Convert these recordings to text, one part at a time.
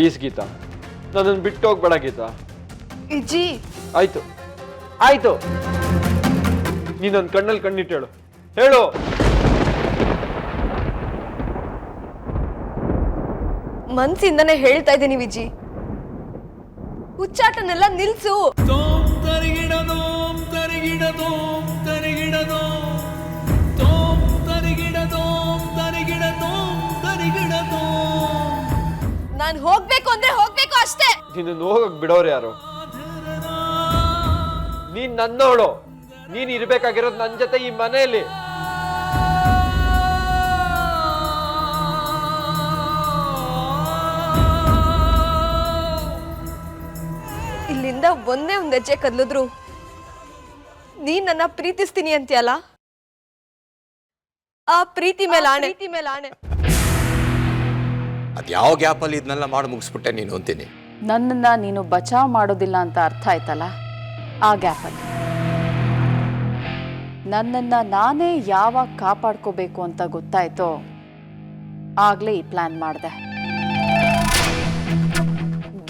Please Geetha, ನನ್ನನ್ನು ಬಿಟ್ಟು ಹೋಗ್ಬೇಡ ಗೀತಾ. ವಿಜಿ, ಆಯ್ತು ಆಯ್ತು, ನೀನ್ ನನ್ನ ಕಣ್ಣಲ್ಲಿ ಕಣ್ಣಿಟ್ಟು ಹೇಳು ಹೇಳು. ಮನ್ಸಿಂದನೇ ಹೇಳ್ತಾ ಇದ್ದೀನಿ ವಿಜಿ, ಹುಚ್ಚಾಟನೆಲ್ಲ ನಿಲ್ಸು. ನಾನು ಹೋಗ್ಬೇಕು ಅಂದ್ರೆ ಹೋಗ್ಬೇಕು ಅಷ್ಟೇ. ನಿನ್ನ ಹೋಗಕ್ ಬಿಡೋರು ಯಾರು? ನೀನ್ ನನ್ನೋಳು, ನೀನ್ ಇರ್ಬೇಕಾಗಿರೋದು ನನ್ನ ಜೊತೆ ಈ ಮನೆಯಲ್ಲಿ. ಇಲ್ಲಿಂದ ಒಂದೇ ಒಂದ್ ಹೆಜ್ಜೆ ಕದ್ಲಿದ್ರು ನೀನ್ ನನ್ನ ಪ್ರೀತಿಸ್ತೀನಿ ಅಂತೀಯಲ್ಲ, ಆ ಪ್ರೀತಿ ಮೇಲೆ ಆಣೆ. ಅದ್ಯಾವ ಗ್ಯಾಪಲ್ಲಿ ಇದನ್ನೆಲ್ಲ ಮಾಡಿ ಮುಗಿಸ್ಬಿಟ್ಟೆ ನೀನು ಅಂತೀನಿ. ನನ್ನನ್ನು ನೀನು ಬಚಾವ್ ಮಾಡೋದಿಲ್ಲ ಅಂತ ಅರ್ಥ ಆಯ್ತಲ್ಲ, ಆ ಗ್ಯಾಪಲ್ಲಿ ನನ್ನನ್ನು ನಾನೇ ಯಾವಾಗ ಕಾಪಾಡ್ಕೋಬೇಕು ಅಂತ ಗೊತ್ತಾಯ್ತೋ ಆಗಲೇ ಈ ಪ್ಲ್ಯಾನ್ ಮಾಡಿದೆ.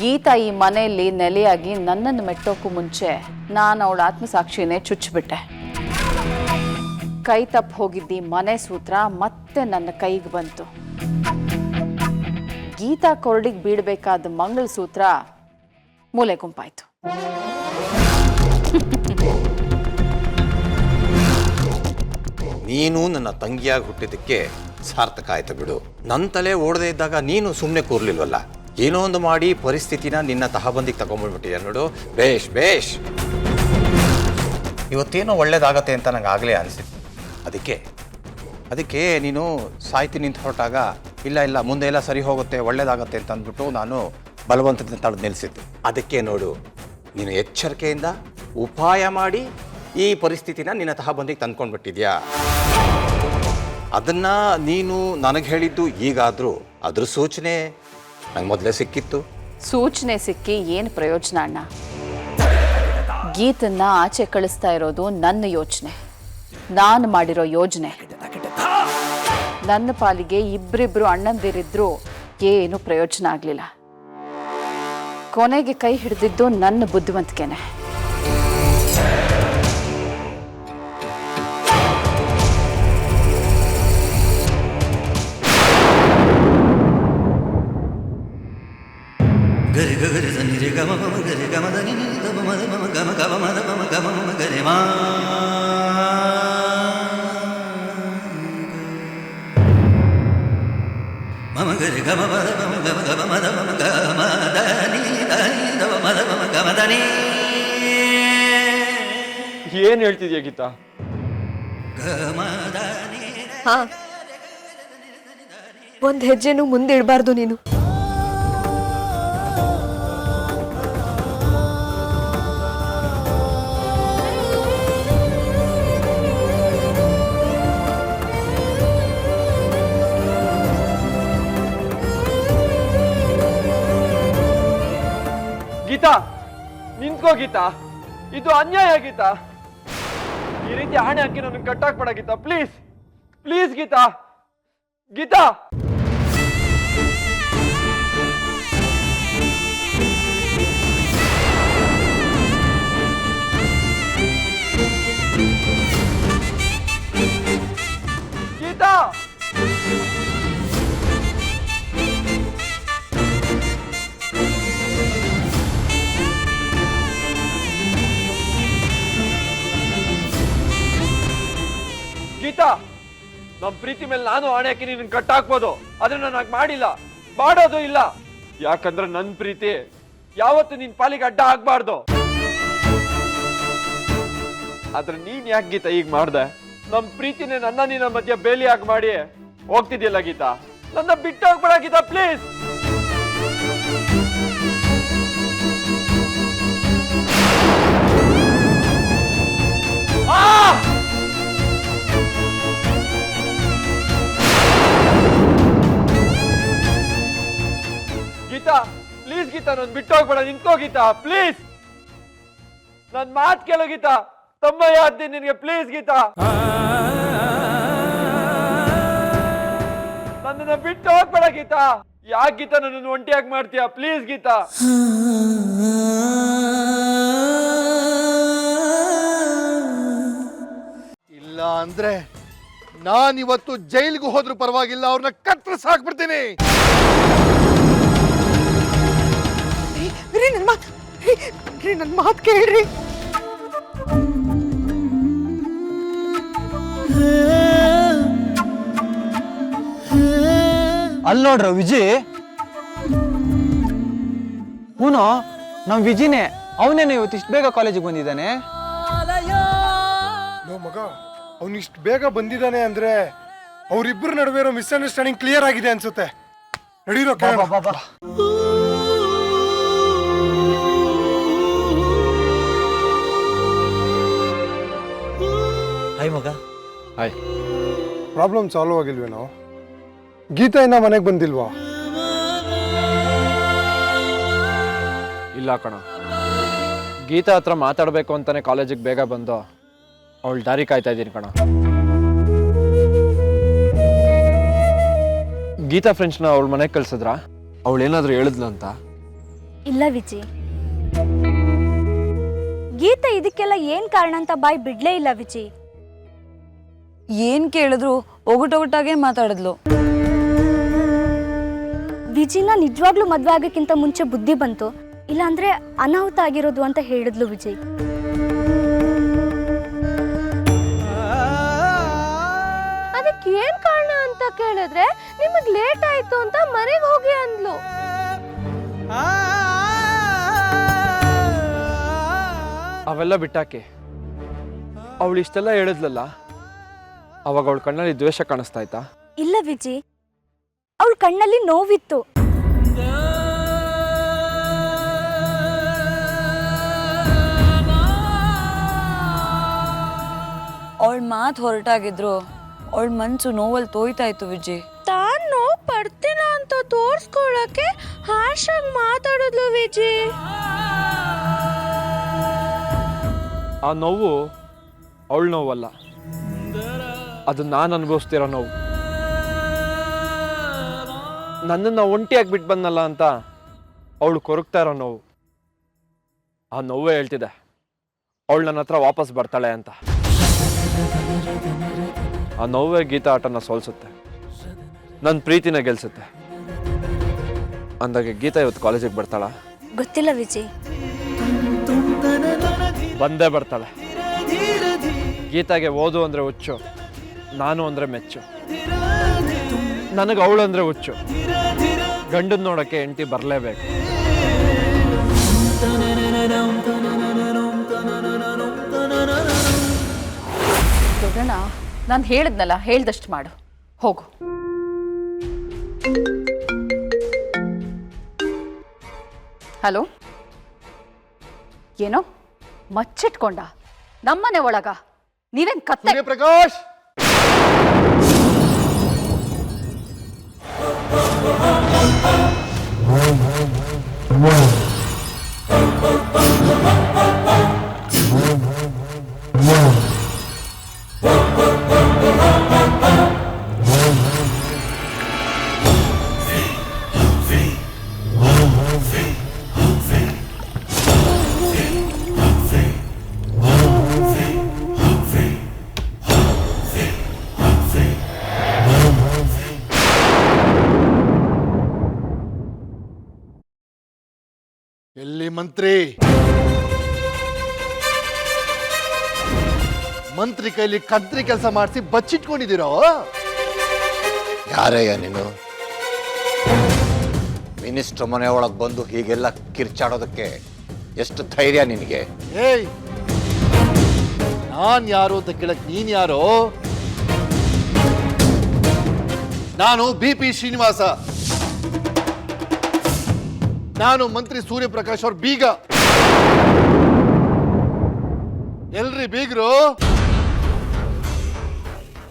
ಗೀತಾ ಈ ಮನೆಯಲ್ಲಿ ನೆಲೆಯಾಗಿ ನನ್ನನ್ನು ಮೆಟ್ಟೋಕ್ಕೂ ಮುಂಚೆ ನಾನು ಅವಳ ಆತ್ಮಸಾಕ್ಷಿನೇ ಚುಚ್ಚಿಬಿಟ್ಟೆ. ಕೈ ತಪ್ಪು ಹೋಗಿದ್ದಿ ಮನೆ ಸೂತ್ರ ಮತ್ತೆ ನನ್ನ ಕೈಗೆ ಬಂತು. ಗೀತಾ ಕೊರಡಿಗೆ ಬೀಳಬೇಕಾದ ಮಂಗಳಸೂತ್ರ ಮೂಲೆ ಗುಂಪಾಯ್ತು. ನೀನು ನನ್ನ ತಂಗಿಯಾಗಿ ಹುಟ್ಟಿದ್ದಕ್ಕೆ ಸಾರ್ಥಕ ಆಯ್ತು ಬಿಡು. ನನ್ನ ತಲೆ ಓಡದೇ ಇದ್ದಾಗ ನೀನು ಸುಮ್ಮನೆ ಕೂರ್ಲಿಲ್ವಲ್ಲ. ಏನೋ ಒಂದು ಮಾಡಿ ಪರಿಸ್ಥಿತಿನ ನಿನ್ನ ತಹಬಂದಿಗೆ ತಗೊಂಡ್ಬಿಟ್ಟಿದ್ಯಾ ನೋಡು. ಬೇಷ್ ಬೇಷ್, ಇವತ್ತೇನೋ ಒಳ್ಳೇದಾಗತ್ತೆ ಅಂತ ನಂಗೆ ಆಗಲೇ ಅನಿಸಿತ್ತು. ಅದಕ್ಕೆ ನೀನು ಸಾಯ್ತಿ ನಿಂತು ಹೊರಟಾಗ ಇಲ್ಲ ಮುಂದೆ ಎಲ್ಲ ಸರಿ ಹೋಗುತ್ತೆ ಒಳ್ಳೇದಾಗತ್ತೆ ಅಂತ ಅಂದ್ಬಿಟ್ಟು ನಾನು ಬಲವಂತದಿಂದ ತಡೆದು ನಿಲ್ಲಿಸಿದ್ದು. ಅದಕ್ಕೆ ನೋಡು, ನೀನು ಎಚ್ಚರಿಕೆಯಿಂದ ಉಪಾಯ ಮಾಡಿ ಈ ಪರಿಸ್ಥಿತಿನ ನಿನ್ನ ತಹಬಂದಿಗೆ ತಂದ್ಕೊಂಡ್ಬಿಟ್ಟಿದ್ಯಾ. ಅದನ್ನು ನೀನು ನನಗೆ ಹೇಳಿದ್ದು ಈಗಾದರೂ ಅದ್ರ ಸೂಚನೆ ನಂಗೆ ಮೊದಲೇ ಸಿಕ್ಕಿತ್ತು. ಸೂಚನೆ ಸಿಕ್ಕಿ ಏನು ಪ್ರಯೋಜನ ಅಣ್ಣ? ಗೀತನ್ನ ಆಚೆ ಕಳಿಸ್ತಾ ಇರೋದು ನನ್ನ ಯೋಚನೆ, ನಾನು ಮಾಡಿರೋ ಯೋಜನೆ. ನನ್ನ ಪಾಲಿಗೆ ಇಬ್ಬರಿಬ್ರು ಅಣ್ಣಂದಿರಿದ್ರು ಏನು ಪ್ರಯೋಜನ ಆಗಲಿಲ್ಲ. ಕೊನೆಗೆ ಕೈ ಹಿಡಿದಿದ್ದು ನನ್ನ ಬುದ್ಧಿವಂತಿಕೆನೆ. ಏನ್ ಹೇಳ್ತಿದ್ಯಾ ಗೀತಾ? ಹಾ, ಒಂದ್ ಹೆಜ್ಜೆನೂ ಮುಂದಿಡಬಾರ್ದು ನೀನು. ಗೀತಾ, ನಿಂತ್ಕೋ ಗೀತಾ, ಇದು ಅನ್ಯಾಯ ಗೀತಾ. ಈ ರೀತಿ ಹಣೆ ಹಾಕಿ ನನ್ನ ಕಟ್ಟಾಕ್ಬೇಡ ಗೀತಾ, ಪ್ಲೀಸ್ ಪ್ಲೀಸ್ ಗೀತಾ. ಗೀತಾ, ಗೀತಾ, ಗೀತಾ, ನಮ್ ಪ್ರೀತಿ ಮೇಲೆ ನಾನು ಹಣೆ ಹಾಕಿ ನಿನ್ನ ಕಟ್ಟಾಕ್ಬೋದು, ಆದ್ರೆ ನಾನು ಹಾಗೆ ಮಾಡಿಲ್ಲ, ಮಾಡೋದು ಇಲ್ಲ. ಯಾಕಂದ್ರೆ ನನ್ನ ಪ್ರೀತಿ ಯಾವತ್ತು ನಿನ್ ಪಾಲಿಗೆ ಅಡ್ಡ ಆಗ್ಬಾರ್ದು. ಆದ್ರೆ ನೀನ್ ಯಾಕೆ ಗೀತಾ ಈಗ ಮಾಡ್ದೆ? ನಮ್ ಪ್ರೀತಿನೇ ನನ್ನ ನಿನ್ನ ಮಧ್ಯ ಬೇಲಿ ಆಗಿ ಮಾಡಿ ಹೋಗ್ತಿದ್ಯಲ್ಲ ಗೀತಾ. ನನ್ನ ಬಿಟ್ಟು ಹೋಗ್ಬೇಡ ಗೀತಾ, ಪ್ಲೀಸ್. ಗೀತಾ, ಪ್ಲೀಸ್ ಗೀತಾ, ನನ್ ಬಿಟ್ಟು ಹೋಗ್ಬೇಡ, ನಿಂತ್ಕೋ ಗೀತಾ, ಪ್ಲೀಸ್. ನನ್ ಮಾತ್ ಕೇಳೋ ಗೀತಾ, ತಮ್ಮಯ್ಯ ಆದ್ನಿ ನಿನ್ಗೆ, ಪ್ಲೀಸ್ ಗೀತಾ. ನನ್ನನ್ನ ಬಿಟ್ಟು ಹೋಗ್ಬೇಡ ಗೀತಾ. ಯಾಕೆ ಗೀತಾ ನನ್ನನ್ನು ಒಂಟಿಯಾಗಿ ಮಾಡ್ತೀಯಾ? ಪ್ಲೀಸ್ ಗೀತಾ. ಇಲ್ಲ ಅಂದ್ರೆ ನಾನಿವತ್ತು ಜೈಲಿಗೆ ಹೋದ್ರೂ ಪರವಾಗಿಲ್ಲ, ಅವ್ರನ್ನ ಕತ್ತರಿಸಿ ಹಾಕ್ಬಿಡ್ತೀನಿ. ನನ್ನ ಮಾತು ಕೇಳ್ರಿ. ಅಲ್ಲಿ ನೋಡ್ರ ವಿಜಯ್. ಹೂನೋ, ನಮ್ ವಿಜಿನೇ. ಅವನೇನು ಇವತ್ತು ಇಷ್ಟು ಬೇಗ ಕಾಲೇಜಿಗೆ ಬಂದಿದ್ದಾನೆ? ಮಗ ಅವ್ನು ಇಷ್ಟು ಬೇಗ ಬಂದಿದ್ದಾನೆ ಅಂದ್ರೆ ಅವ್ರಿಬ್ರು ನಡುವೆ ಇರೋ ಮಿಸ್ಅಂಡರ್ಸ್ಟ್ಯಾಂಡಿಂಗ್ ಕ್ಲಿಯರ್ ಆಗಿದೆ ಅನ್ಸುತ್ತೆ. ನಡೀರೋ ಹಾಯ್ ಮಗ. ಹಾಯ್. ಪ್ರಾಬ್ಲಮ್ ಸಾಲ್ವ್ ಆಗಿಲ್ವೇನೋ? ಗೀತಾ ಇನ್ನ ಮನೆಗೆ ಬಂದಿಲ್ವಾ? ಇಲ್ಲ ಕಣ, ಗೀತಾ ಹತ್ರ ಮಾತಾಡ್ಬೇಕು ಅಂತಾನೆ ಕಾಲೇಜಿಗೆ ಬೇಗ ಬಂದು ಅವಳು ದಾರಿ ಕಾಯ್ತಾ ಇದ್ದೀನಿ ಕಣ. ಗೀತಾ ಫ್ರೆಂಡ್ಸ್ನ ಅವಳ ಮನೆಗೆ ಕಳ್ಸಿದ್ರ? ಅವಳೇನಾದ್ರೂ ಹೇಳಿದ್ಲು ಅಂತ? ಇಲ್ಲ ವಿಜಿ, ಗೀತಾ ಇದಕ್ಕೆಲ್ಲ ಏನ್ ಕಾರಣ ಅಂತ ಬಾಯ್ ಬಿಡ್ಲೇ ಇಲ್ಲ ವಿಜಿ. ಏನ್ ಕೇಳಿದ್ರು ಒಗಟೊಗಟಾಗೆ ಮಾತಾಡಿದ್ಲು. ವಿಜಿನ ನಿಜವಾಗ್ಲೂ ಮದ್ವೆ ಆಗಕ್ಕಿಂತ ಮುಂಚೆ ಬುದ್ಧಿ ಬಂತು, ಇಲ್ಲಾಂದ್ರೆ ಅನಾಹುತ ಆಗಿರೋದು ಅಂತ ಹೇಳಿದ್ಲು ವಿಜಯ್. ಅದಕ್ಕೆ ಏನ್ ಕಾರಣ ಅಂತ ಕೇಳಿದ್ರೆ ನಿಮಗ್ ಲೇಟ್ ಆಯ್ತು ಅಂತ ಮನೆಗೆ ಹೋಗಿ ಅಂದ್ಲು. ಅವೆಲ್ಲ ಬಿಟ್ಟಾಕಿ ಅವಳು ಇಷ್ಟೆಲ್ಲ ಹೇಳಿದ್ಲಲ್ಲ, ಅವಾಗ ಅವಳ ಕಣ್ಣಲ್ಲಿ ದ್ವೇಷ ಕಾಣಿಸ್ತಾ ಆಯ್ತಾ? ಇಲ್ಲ ವಿಜಿ, ಅವಳ ಕಣ್ಣಲ್ಲಿ ನೋವಿತ್ತು. ಅವಳ ಮಾತು ಹೊರಟಾಗಿದ್ರು ಅವಳ ಮನ್ಸು ನೋವಲ್ಲಿ ತೋಯ್ತಾ ಇತ್ತು ವಿಜಯ್. ತಾನ್ ನೋವು ಪಡ್ತೀನ ಅಂತ ತೋರ್ಸ್ಕೊಳಕ್ಕೆ ಹಾರ್ಷಾಗಿ ಮಾತಾಡಿದ್ಲು ವಿಜಯ್. ಆ ನೋವು ಅವಳ ನೋವಲ್ಲ, ಅದು ನಾನು ಅನುಭವಿಸ್ತಿರೋ ನೋವು. ನನ್ನನ್ನು ಒಂಟಿಯಾಗಿ ಬಿಟ್ಟು ಬಂದಲ್ಲ ಅಂತ ಅವಳು ಕೊರಗ್ತಾ ಇರೋ ನೋವು. ಆ ನೋವೇ ಹೇಳ್ತಿದೆ ಅವಳು ನನ್ನ ಹತ್ರ ವಾಪಸ್ ಬರ್ತಾಳೆ ಅಂತ. ಆ ನೋವೇ ಗೀತಾ ಆಟನ ಸೋಲ್ಸುತ್ತೆ, ನನ್ನ ಪ್ರೀತಿನ ಗೆಲ್ಸುತ್ತೆ. ಅಂದಾಗೆ ಗೀತಾ ಇವತ್ತು ಕಾಲೇಜಿಗೆ ಬರ್ತಾಳ? ಗೊತ್ತಿಲ್ಲ ವಿಜಯ್. ಬಂದೇ ಬರ್ತಾಳೆ. ಗೀತಾಗೆ ಓದು ಅಂದ್ರೆ ಹುಚ್ಚು, ನಾನು ಅಂದ್ರೆ ಮೆಚ್ಚು. ನನಗೆ ಅವಳು ಅಂದ್ರೆ ಹುಚ್ಚು. ಗಂಡನ್ ನೋಡಕ್ಕೆ ಹೆಂಡತಿ ಬರಲೇಬೇಕು. ದೊಡ್ಡಣ್ಣ, ನಾನು ಹೇಳಿದ್ನಲ್ಲ, ಹೇಳ್ದಷ್ಟು ಮಾಡು. ಹೋಗು. ಹಲೋ, ಏನೋ ಮಚ್ಚಿಟ್ಕೊಂಡ ನಮ್ಮನೆ ಒಳಗ? ನೀವೇನ್ ಕತ್ತೆ? ಪ್ರಕಾಶ್, ಎಲ್ಲಿ ಮಂತ್ರಿ? ಮಂತ್ರಿ ಕೈಲಿ ಕದ್ರಿ ಕೆಲಸ ಮಾಡಿಸಿ ಬಚ್ಚಿಟ್ಕೊಂಡಿದ್ದೀರೋ? ಯಾರಯ್ಯ ನೀನು? ಮಿನಿಸ್ಟರ್ ಮನೆ ಒಳಗೆ ಬಂದು ಹೀಗೆಲ್ಲ ಕಿರ್ಚಾಡೋದಕ್ಕೆ ಎಷ್ಟು ಧೈರ್ಯ ನಿನಗೆ? ಏಯ್, ನಾನ್ ಯಾರು ಅಂತ ಕೇಳಕ್ ನೀನ್ ಯಾರೋ? ನಾನು BP ಶ್ರೀನಿವಾಸ. ನಾನು ಮಂತ್ರಿ ಸೂರ್ಯಪ್ರಕಾಶ್ ಅವ್ರ ಬೀಗ. ಎಲ್ರಿ ಬೀಗರು?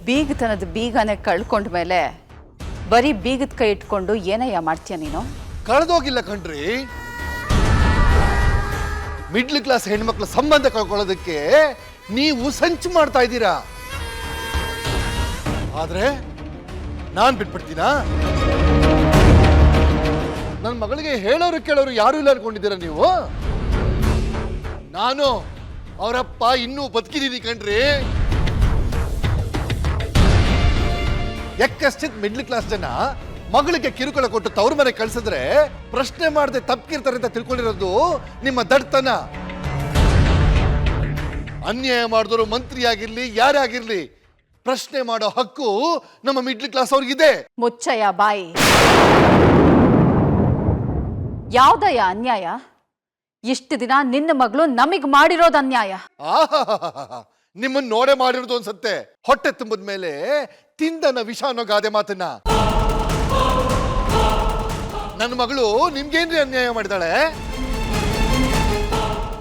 ಬೀಗತನದ ಬೀಗನೆ ಕಳ್ಕೊಂಡ ಮೇಲೆ ಬರೀ ಬೀಗದ ಕೈ ಇಟ್ಕೊಂಡು ಏನಯ್ಯ ಮಾಡ್ತೀಯ ನೀನು? ಕಳೆದೋಗಿಲ್ಲ ಕಣ್ರಿ. ಮಿಡ್ಲ್ ಕ್ಲಾಸ್ ಹೆಣ್ಮಕ್ಳ ಸಂಬಂಧ ಕಳ್ಕೊಳ್ಳೋದಕ್ಕೆ ನೀವು ಸಂಚು ಮಾಡ್ತಾ ಇದ್ದೀರಾ. ಆದ್ರೆ ನಾನ್ ಬಿಟ್ಬಿಡ್ತೀನಾ? ನನ್ನ ಮಗಳಿಗೆ ಹೇಳೋರು ಕೇಳೋರು ಯಾರು ಇಲ್ಲ ಅನ್ಕೊಂಡಿದ್ದೀರಾ ನೀವು? ನಾನು ಅವರಪ್ಪ ಇನ್ನೂ ಬದುಕಿದೀನಿ ಕಣ್ರಿ. ಎಕ್ಕಷ್ಟಿದ್ ಮಿಡ್ಲ್ ಕ್ಲಾಸ್ ಜನ ಮಗಳಿಗೆ ಕಿರುಕುಳ ಕೊಟ್ಟು ತವ್ರ ಮನೆ ಕಳ್ಸಿದ್ರೆ ಪ್ರಶ್ನೆ ಮಾಡದೆ ತಪ್ಪಿರ್ತಾರೆ ಅಂತ ತಿಳ್ಕೊಂಡಿರೋದು ನಿಮ್ಮ ದಡ್ತನ. ಅನ್ಯಾಯ ಮಾಡಿದವರು ಮಂತ್ರಿ ಆಗಿರ್ಲಿ ಯಾರೇ ಆಗಿರ್ಲಿ ಪ್ರಶ್ನೆ ಮಾಡೋ ಹಕ್ಕು ನಮ್ಮ ಮಿಡ್ಲ್ ಕ್ಲಾಸ್ ಅವ್ರಿಗಿದೆ. ಮುಚ್ಚಯ್ಯ ಬಾಯಿ. ಯಾವ್ದಯ್ಯ ಅನ್ಯಾಯ? ಇಷ್ಟು ದಿನ ನಿನ್ನ ಮಗಳು ನಮಗ್ ಮಾಡಿರೋದು ಅನ್ಯಾಯ. ಆಹಾಹಾಹಾ, ನಿಮ್ಮನ್ನ ನೋಡೇ ಮಾಡಿರೋದು ಅನ್ಸತ್ತೆ. ಹೊಟ್ಟೆ ತುಂಬಿದ ಮೇಲೆ ತಿಂದನ ವಿಷ ಅನ್ನೋ ಗಾದೆ ಮಾತನ್ನ. ನನ್ನ ಮಗಳು ನಿಮ್ಗೇನ್ರಿ ಅನ್ಯಾಯ ಮಾಡಿದಾಳೆ?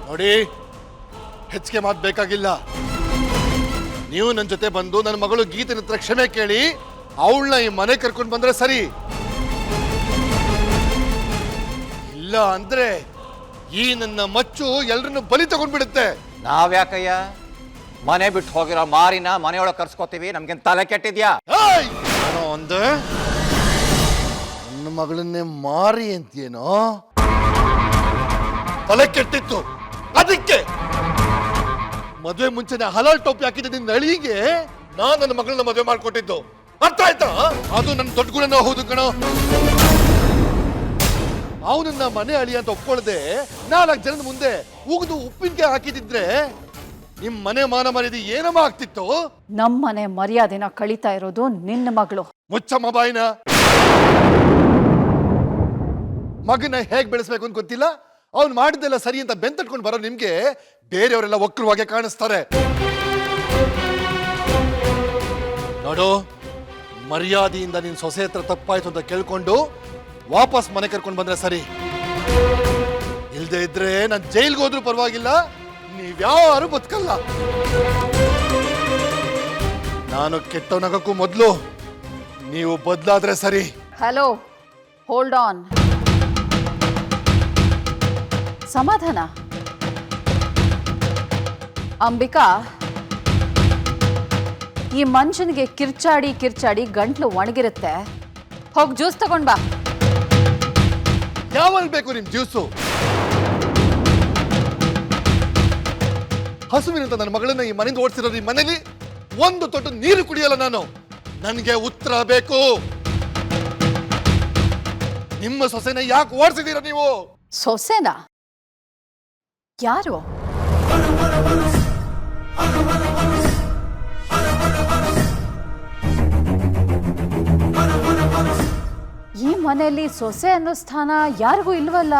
ನೋಡಿ, ಹೆಚ್ಚಿಗೆ ಮಾತು ಬೇಕಾಗಿಲ್ಲ. ನೀವು ನನ್ನ ಜೊತೆ ಬಂದು ನನ್ನ ಮಗಳು ಗೀತನ ಹತ್ರ ಕ್ಷಮೆ ಕೇಳಿ ಅವಳನ್ನ ಈ ಮನೆ ಕರ್ಕೊಂಡು ಬಂದ್ರೆ ಸರಿ. ಇಲ್ಲ ಅಂದ್ರೆ ಈ ನನ್ನ ಮಚ್ಚು ಎಲ್ರನ್ನು ಬಲಿ ತಗೊಂಡ್ಬಿಡುತ್ತೆ. ನಾವ್ಯಾಕಯ್ಯ ಮನೆ ಬಿಟ್ಟು ಹೋಗಿರೋ ಮಾರಿನ ಮನೆಯೊಳಗೆ ಕರ್ಸ್ಕೊತೀವಿ? ನಮ್ಗೇನ್ ತಲೆ ಕೆಟ್ಟಿದ್ಯಾ? ಒಂದೇ ನನ್ನ ಮಗಳನ್ನೇ ಮಾರಿ ಅಂತೇನೋ ತಲೆ ಕೆಟ್ಟಿತ್ತು. ಅದಕ್ಕೆ ಮದುವೆ ಮುಂಚೆನೆ ಹಲಾಲ್ ಟೋಪಿ ಹಾಕಿದ್ದೆ ನಿನ್ನ ಅಳಿಗೆ ನಾನ್ ನನ್ನ ಮಗಳನ್ನ ಮದುವೆ ಮಾಡ್ಕೊಟ್ಟಿದ್ದು. ಅರ್ಥ ಆಯ್ತಾ? ಅದು ನನ್ನ ದೊಡ್ಡ ಗುಣನೂ ಹೌದು ಕಣೋ. ಅವನನ್ನ ಮನೆ ಅಳಿ ಅಂತ ಒಪ್ಕೊಳ್ಳದೆ 4 ಜನದ ಮುಂದೆ ಉಗಿದು ಉಪ್ಪಿನಕಾಯಿ ಹಾಕಿದಿದ್ರೆ ನಿಮ್ ಮನೆ ಮಾನ ಮರ್ಯಾದೆ ಏನಮ್ಮ ಆಗ್ತಿತ್ತು? ನಮ್ಮನೆ ಮರ್ಯಾದೆನ ಕಳೀತಾ ಇರೋದು ನಿನ್ನ ಮಗಳು. ಮುಚ್ಚಮ್ಮ ಬಾಯಿನ. ಮಗನ ಹೇಗ್ ಬೆಳೆಸ್ಬೇಕು ಅಂತ ಗೊತ್ತಿಲ್ಲ. ಅವ್ನು ಮಾಡಿದ್ದೆಲ್ಲ ಸರಿ ಅಂತ ಬೆಂತಟ್ಕೊಂಡು ಬರೋ ನಿಮ್ಗೆ ಬೇರೆಯವರೆಲ್ಲ ವಕ್ರವಾಗಿ ಕಾಣಿಸ್ತಾರೆ. ನೋಡು, ಮರ್ಯಾದೆಯಿಂದ ನಿನ್ ಸೊಸೆ ಹತ್ರ ತಪ್ಪಾಯ್ತು ಅಂತ ಕೇಳ್ಕೊಂಡು ವಾಪಸ್ ಮನೆ ಕರ್ಕೊಂಡು ಬಂದ್ರೆ ಸರಿ. ಇಲ್ದೇ ಇದ್ರೆ ನಾನು ಜೈಲ್ಗೆ ಹೋದ್ರೂ ಪರವಾಗಿಲ್ಲ, ನೀವ್ಯಾರು ಬದುಕಲ್ಲ. ನಾನು ಕೆಟ್ಟವನಾಗಕ್ಕೂ ಮೊದಲು ನೀವು ಬದಲಾದ್ರೆ ಸರಿ. Hello, hold on. ಸಮಾಧಾನ. ಅಂಬಿಕಾ, ಈ ಮನುಷ್ಯನಿಗೆ ಕಿರ್ಚಾಡಿ ಕಿರ್ಚಾಡಿ ಗಂಟ್ಲು ಒಣಗಿರುತ್ತೆ. ಹೋಗಿ ಜ್ಯೂಸ್ ತಗೊಂಡ್ ಬಾ. ಯಾವಾಗ ಬೇಕು ನಿಮ್ ಜ್ಯೂಸು? ಹಸುವಿನಂತ ನನ್ನ ಮಗಳನ್ನ ಈ ಮನೆಯಿಂದ ಓಡಿಸಿರೋದು, ಈ ಮನೇಲಿ ಒಂದು ತೊಟ್ಟು ನೀರು ಕುಡಿಯಲ್ಲ ನಾನು. ನನಗೆ ಉತ್ತರ ಬೇಕು. ನಿಮ್ಮ ಸೊಸೆನ ಯಾಕೆ ಓಡಿಸಿದೀರ ನೀವು? ಸೊಸೆನಾ? ಯಾರು? ಈ ಮನೆಯಲ್ಲಿ ಸೊಸೆ ಅನ್ನೋ ಸ್ಥಾನ ಯಾರಿಗೂ ಇಲ್ವಲ್ಲ.